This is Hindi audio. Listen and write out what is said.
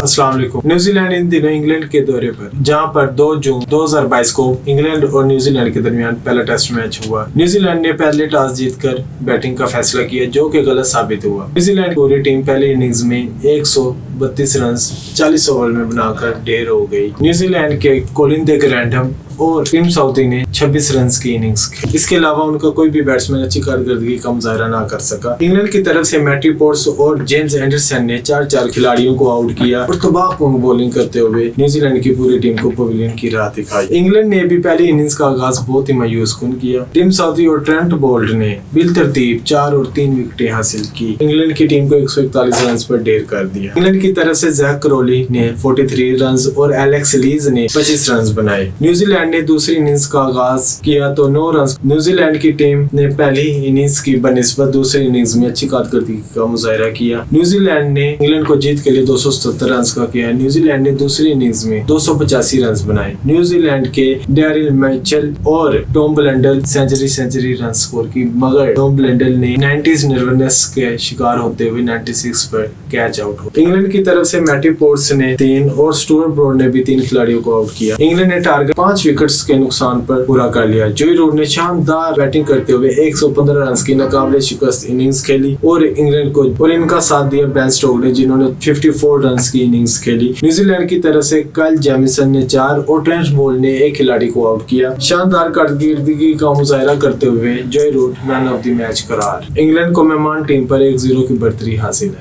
अस्सलाम वालेकुम। न्यूजीलैंड इन दिनों इंग्लैंड के दौरे पर, जहां पर 2 जून 2022 को इंग्लैंड और न्यूजीलैंड के दरमियान पहला टेस्ट मैच हुआ। न्यूजीलैंड ने पहले टॉस जीतकर बैटिंग का फैसला किया, जो कि गलत साबित हुआ। न्यूजीलैंड की पूरी टीम पहली इनिंग्स में 132 रन 40 ओवर में बनाकर ढेर हो गई। न्यूजीलैंड के कोलिन दे ग्रैंडम और टिम साउथी ने 26 रन की इनिंग्स खेली। इसके अलावा उनका कोई भी बैट्समैन अच्छी कारकर्दगी का मुजाहरा ना कर सका। इंग्लैंड की तरफ से मैटी पोर्ट्स और जेम्स एंडरसन ने 4 खिलाड़ियों को आउट किया और तबाहकुन बॉलिंग करते हुए न्यूजीलैंड की पूरी टीम को पवेलियन की राह दिखाई। इंग्लैंड ने भी पहली इनिंग्स का आगाज बहुत ही मायूस कुन किया। टिम साउथी और ट्रेंट बोल्ट ने बिलतरतीब 4 और 3 विकेटें हासिल की। इंग्लैंड की टीम को 141 रन पर ढेर कर दिया। इंग्लैंड की तरफ से जैक क्रॉली ने 43 रन और एलेक्स लीज ने 25 रन बनाए। न्यूजीलैंड ने दूसरी इनिंग्स का आगाज किया तो 9 रन। न्यूजीलैंड की टीम ने पहली इनिंग्स की बनिस्बत दूसरी इनिंग्स में अच्छी कारकर्दगी का मुजाहरा किया। न्यूजीलैंड ने इंग्लैंड को जीत के लिए 277 रन का किया। न्यूजीलैंड ने दूसरी इनिंग्स में 285 रन बनाए। न्यूजीलैंड के डैरिल मैचेल और Tom Blundell century run score की, मगर टॉम ब्लेंडल ने 90s नर्वसनेस के शिकार होते हुए 96 पर कैच आउट हो। इंग्लैंड की तरफ से मैटी पोर्ट्स ने 3 और स्टुअर्ट ब्रॉड ने भी 3 खिलाड़ियों को आउट किया। इंग्लैंड ने टारगेट 5 विकेट्स के नुकसान पर पूरा कर लिया। जोई रूट ने शानदार बैटिंग करते हुए 115 रन की नाकाबिले शिकस्त इनिंग्स खेली और इंग्लैंड को और इनका साथ दिया बेन स्टोक्स ने, जिन्होंने 54 रन की इनिंग्स खेली। न्यूजीलैंड की तरफ से काइल जेमिसन ने 4 और ट्रेंट बोल्ट ने 1 खिलाड़ी को आउट किया। शानदार कारकर्दगी का मुजाहरा करते हुए Joe Root man of the match करार। इंग्लैंड को मेहमान टीम पर 1-0 की बढ़तरी हासिल है।